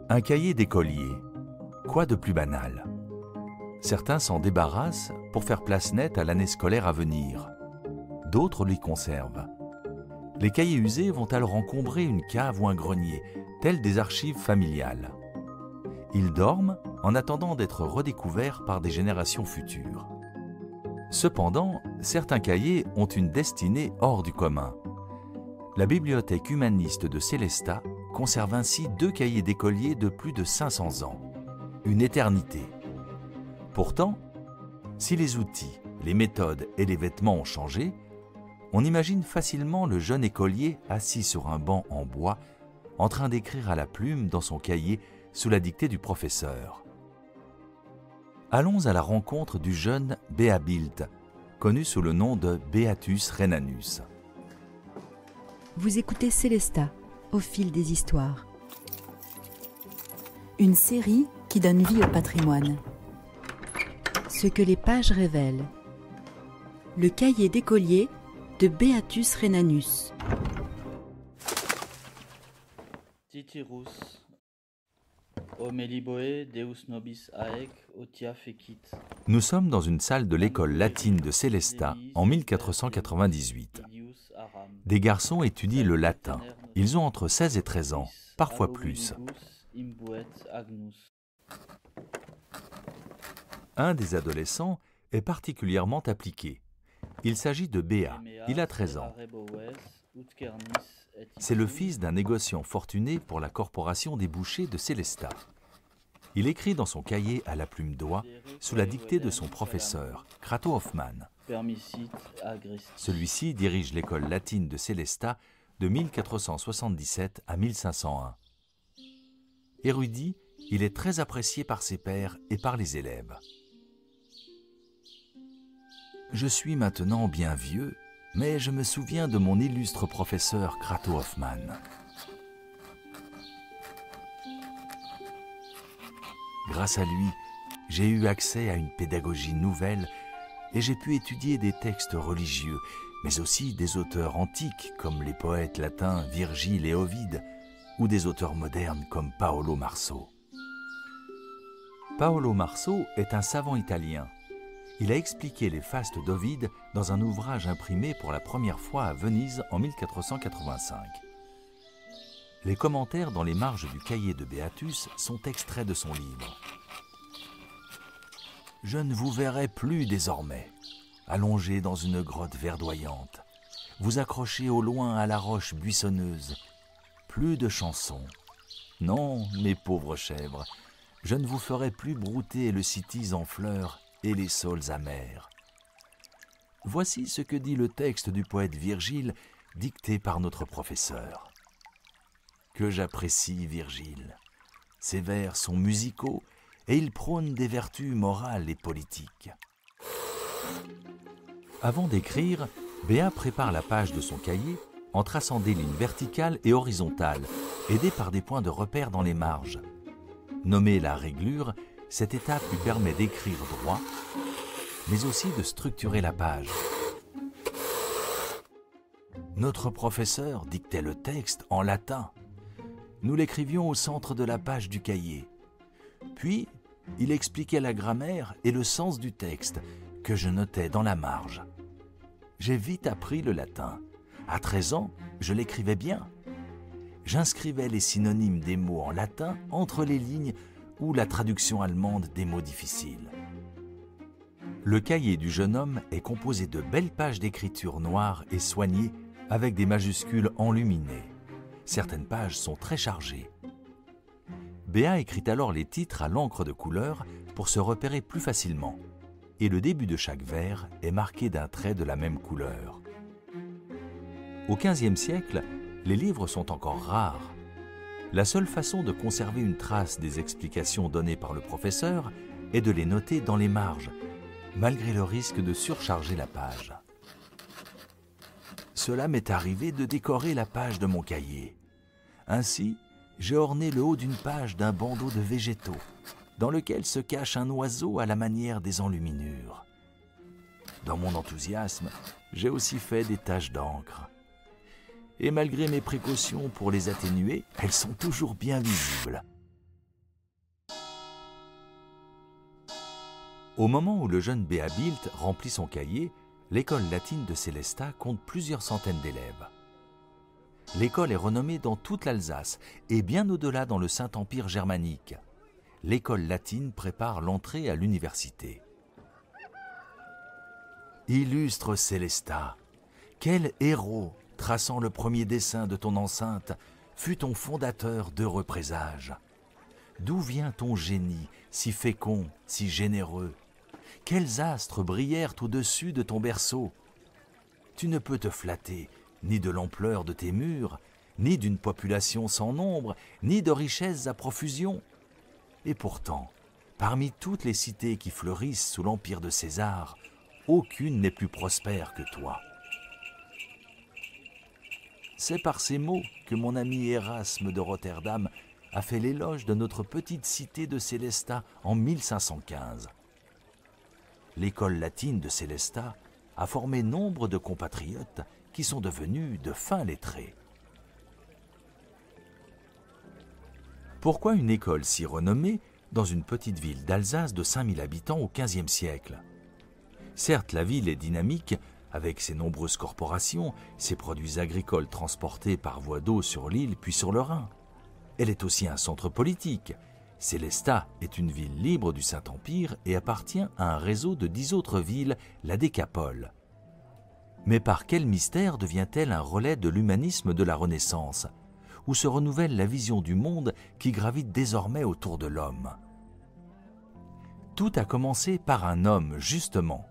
Un cahier d'écolier, quoi de plus banal? Certains s'en débarrassent pour faire place nette à l'année scolaire à venir. D'autres les conservent. Les cahiers usés vont alors encombrer une cave ou un grenier, tels des archives familiales. Ils dorment en attendant d'être redécouverts par des générations futures. Cependant, certains cahiers ont une destinée hors du commun. La bibliothèque humaniste de Sélestat conserve ainsi 2 cahiers d'écoliers de plus de 500 ans. Une éternité. Pourtant, si les outils, les méthodes et les vêtements ont changé, on imagine facilement le jeune écolier assis sur un banc en bois, en train d'écrire à la plume dans son cahier sous la dictée du professeur. Allons à la rencontre du jeune Béat Bilt, connu sous le nom de Beatus Rhenanus. Vous écoutez Sélestat, au fil des histoires. Une série qui donne vie au patrimoine. Ce que les pages révèlent. Le cahier d'écolier de Beatus Rhenanus. Titirus, Omeliboe Deus nobis aec otia fecit. Nous sommes dans une salle de l'école latine de Sélestat en 1498. Des garçons étudient le latin. Ils ont entre 16 et 13 ans, parfois plus. Un des adolescents est particulièrement appliqué. Il s'agit de Béat, il a 13 ans. C'est le fils d'un négociant fortuné pour la corporation des bouchers de Sélestat. Il écrit dans son cahier à la plume d'oie, sous la dictée de son professeur, Crato Hoffmann. Celui-ci dirige l'école latine de Sélestat de 1477 à 1501. Érudit, il est très apprécié par ses pairs et par les élèves. Je suis maintenant bien vieux, mais je me souviens de mon illustre professeur Crato Hoffmann. Grâce à lui, j'ai eu accès à une pédagogie nouvelle et j'ai pu étudier des textes religieux, mais aussi des auteurs antiques comme les poètes latins Virgile et Ovide ou des auteurs modernes comme Paolo Marceau. Paolo Marceau est un savant italien. Il a expliqué les fastes d'Ovide dans un ouvrage imprimé pour la première fois à Venise en 1485. Les commentaires dans les marges du cahier de Beatus sont extraits de son livre. « Je ne vous verrai plus désormais, allongé dans une grotte verdoyante, vous accrochez au loin à la roche buissonneuse. Plus de chansons. Non, mes pauvres chèvres, je ne vous ferai plus brouter le cytis en fleurs et les saules amères. Voici ce que dit le texte du poète Virgile, dicté par notre professeur. Que j'apprécie Virgile. Ses vers sont musicaux et il prône des vertus morales et politiques. Avant d'écrire, Béat prépare la page de son cahier en traçant des lignes verticales et horizontales, aidées par des points de repère dans les marges. Nommée la réglure, cette étape lui permet d'écrire droit, mais aussi de structurer la page. Notre professeur dictait le texte en latin. Nous l'écrivions au centre de la page du cahier. Puis, il expliquait la grammaire et le sens du texte, que je notais dans la marge. J'ai vite appris le latin. À 13 ans, je l'écrivais bien. J'inscrivais les synonymes des mots en latin entre les lignes ou la traduction allemande des mots difficiles. Le cahier du jeune homme est composé de belles pages d'écriture noire et soignées avec des majuscules enluminées. Certaines pages sont très chargées. Béat écrit alors les titres à l'encre de couleur pour se repérer plus facilement. Et le début de chaque vers est marqué d'un trait de la même couleur. Au XVe siècle, les livres sont encore rares. La seule façon de conserver une trace des explications données par le professeur est de les noter dans les marges, malgré le risque de surcharger la page. Cela m'est arrivé de décorer la page de mon cahier. Ainsi, j'ai orné le haut d'une page d'un bandeau de végétaux, dans lequel se cache un oiseau à la manière des enluminures. Dans mon enthousiasme, j'ai aussi fait des taches d'encre. Et malgré mes précautions pour les atténuer, elles sont toujours bien visibles. Au moment où le jeune Béat Bilt remplit son cahier, l'école latine de Sélestat compte plusieurs centaines d'élèves. L'école est renommée dans toute l'Alsace et bien au-delà dans le Saint-Empire germanique. L'école latine prépare l'entrée à l'université. Illustre Sélestat, quel héros, traçant le premier dessin de ton enceinte, fut ton fondateur d'heureux présages. D'où vient ton génie, si fécond, si généreux? Quels astres brillèrent au-dessus de ton berceau? Tu ne peux te flatter ni de l'ampleur de tes murs, ni d'une population sans nombre, ni de richesses à profusion. Et pourtant, parmi toutes les cités qui fleurissent sous l'empire de César, aucune n'est plus prospère que toi. C'est par ces mots que mon ami Erasme de Rotterdam a fait l'éloge de notre petite cité de Sélestat en 1515. L'école latine de Sélestat a formé nombre de compatriotes qui sont devenus de fins lettrés. Pourquoi une école si renommée dans une petite ville d'Alsace de 5000 habitants au XVe siècle? Certes, la ville est dynamique, avec ses nombreuses corporations, ses produits agricoles transportés par voie d'eau sur l'île puis sur le Rhin. Elle est aussi un centre politique. Sélestat est une ville libre du Saint-Empire et appartient à un réseau de 10 autres villes, la Décapole. Mais par quel mystère devient-elle un relais de l'humanisme de la Renaissance, où se renouvelle la vision du monde qui gravite désormais autour de l'homme? Tout a commencé par un homme, justement,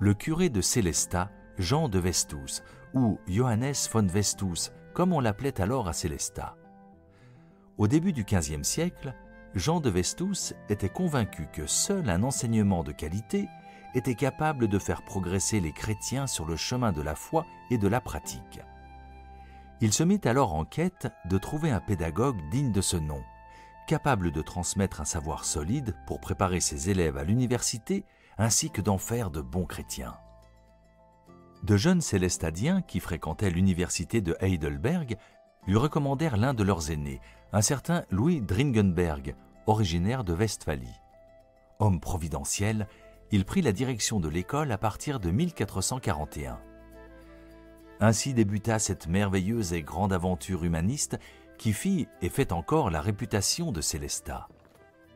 le curé de Sélestat, Jean de Westus, ou Johannes von Westus, comme on l'appelait alors à Sélestat. Au début du XVe siècle, Jean de Westus était convaincu que seul un enseignement de qualité était capable de faire progresser les chrétiens sur le chemin de la foi et de la pratique. Il se mit alors en quête de trouver un pédagogue digne de ce nom, capable de transmettre un savoir solide pour préparer ses élèves à l'université ainsi que d'en faire de bons chrétiens. De jeunes célestadiens qui fréquentaient l'université de Heidelberg lui recommandèrent l'un de leurs aînés, un certain Louis Dringenberg, originaire de Westphalie. Homme providentiel, il prit la direction de l'école à partir de 1441. Ainsi débuta cette merveilleuse et grande aventure humaniste qui fit et fait encore la réputation de Sélestat.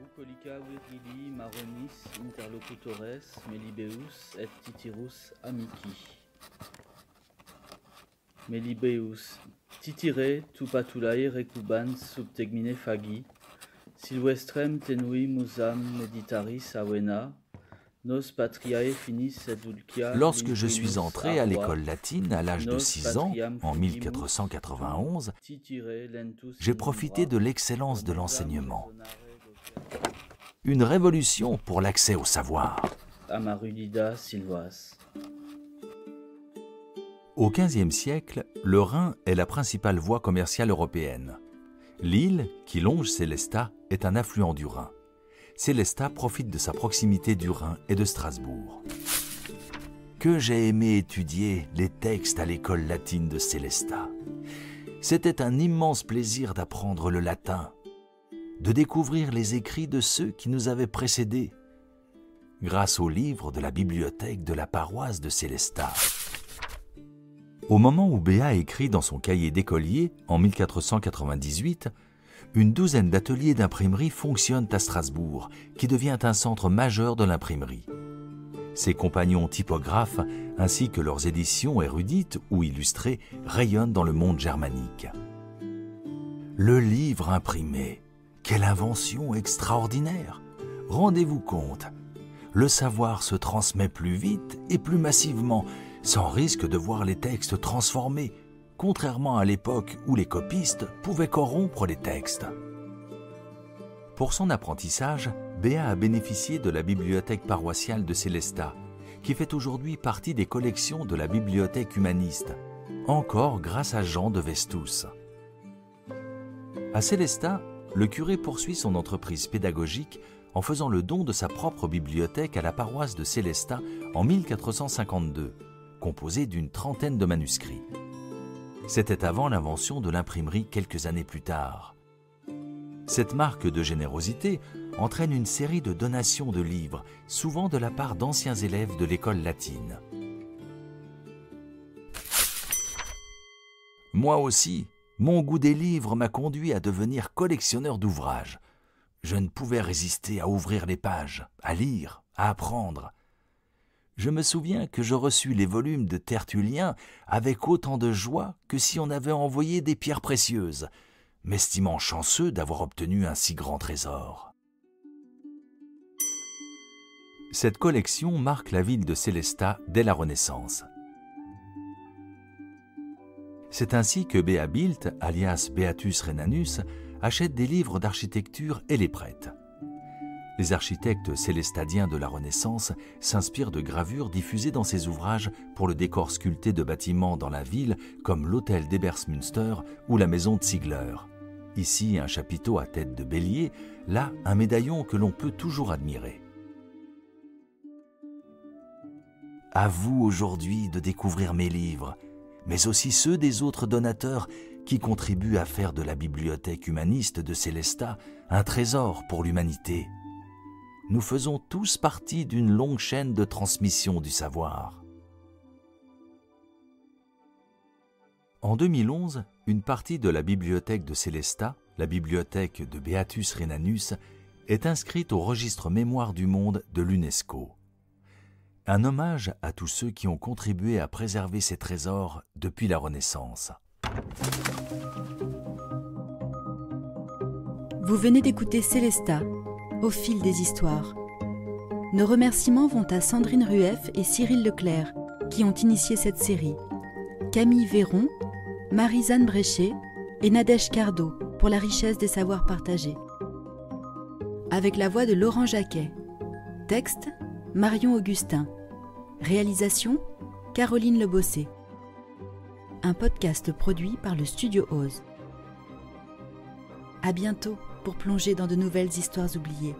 Bucolica virili maronis interlocutores melibeus et titirus amici. Melibeus titire tu patulae recubans sub tegmine fagi, silvestrem tenui musam meditaris avena, nos patriae finis et dulcia. Lorsque je suis entré à l'école latine à l'âge de 6 ans, en 1491, j'ai profité de l'excellence de l'enseignement. Une révolution pour l'accès au savoir. Amarulida Silvas. Au XVe siècle, le Rhin est la principale voie commerciale européenne. L'île, qui longe Sélestat, est un affluent du Rhin. Sélestat profite de sa proximité du Rhin et de Strasbourg. Que j'ai aimé étudier les textes à l'école latine de Sélestat. C'était un immense plaisir d'apprendre le latin, de découvrir les écrits de ceux qui nous avaient précédés, grâce aux livres de la bibliothèque de la paroisse de Sélestat. Au moment où Béat écrit dans son cahier d'écolier, en 1498, une douzaine d'ateliers d'imprimerie fonctionnent à Strasbourg, qui devient un centre majeur de l'imprimerie. Ses compagnons typographes, ainsi que leurs éditions érudites ou illustrées, rayonnent dans le monde germanique. Le livre imprimé, quelle invention extraordinaire! Rendez-vous compte, le savoir se transmet plus vite et plus massivement, sans risque de voir les textes transformés, contrairement à l'époque où les copistes pouvaient corrompre les textes. Pour son apprentissage, Béat a bénéficié de la bibliothèque paroissiale de Sélestat, qui fait aujourd'hui partie des collections de la bibliothèque humaniste, encore grâce à Jean de Westus. À Sélestat, le curé poursuit son entreprise pédagogique en faisant le don de sa propre bibliothèque à la paroisse de Sélestat en 1452, composée d'une trentaine de manuscrits. C'était avant l'invention de l'imprimerie quelques années plus tard. Cette marque de générosité entraîne une série de donations de livres, souvent de la part d'anciens élèves de l'école latine. Moi aussi, mon goût des livres m'a conduit à devenir collectionneur d'ouvrages. Je ne pouvais résister à ouvrir les pages, à lire, à apprendre. Je me souviens que je reçus les volumes de Tertullien avec autant de joie que si on avait envoyé des pierres précieuses, m'estimant chanceux d'avoir obtenu un si grand trésor. Cette collection marque la ville de Sélestat dès la Renaissance. C'est ainsi que Béat Bilt, alias Beatus Rhenanus, achète des livres d'architecture et les prête. Les architectes célestadiens de la Renaissance s'inspirent de gravures diffusées dans ses ouvrages pour le décor sculpté de bâtiments dans la ville comme l'hôtel d'Ebersmünster ou la maison de Ziegler. Ici, un chapiteau à tête de bélier, là, un médaillon que l'on peut toujours admirer. À vous aujourd'hui de découvrir mes livres, mais aussi ceux des autres donateurs qui contribuent à faire de la bibliothèque humaniste de Sélestat un trésor pour l'humanité. Nous faisons tous partie d'une longue chaîne de transmission du savoir. En 2011, une partie de la bibliothèque de Sélestat, la bibliothèque de Beatus Rhenanus, est inscrite au registre Mémoire du monde de l'UNESCO. Un hommage à tous ceux qui ont contribué à préserver ces trésors depuis la Renaissance. Vous venez d'écouter Sélestat, au fil des histoires. Nos remerciements vont à Sandrine Rueff et Cyril Leclerc, qui ont initié cette série, Camille Véron, Marie-Zanne Bréchet et Nadège Cardo pour la richesse des savoirs partagés. Avec la voix de Laurent Jacquet. Texte, Marion Augustin. Réalisation, Caroline Lebossé. Un podcast produit par le Studio Ose. À bientôt pour plonger dans de nouvelles histoires oubliées.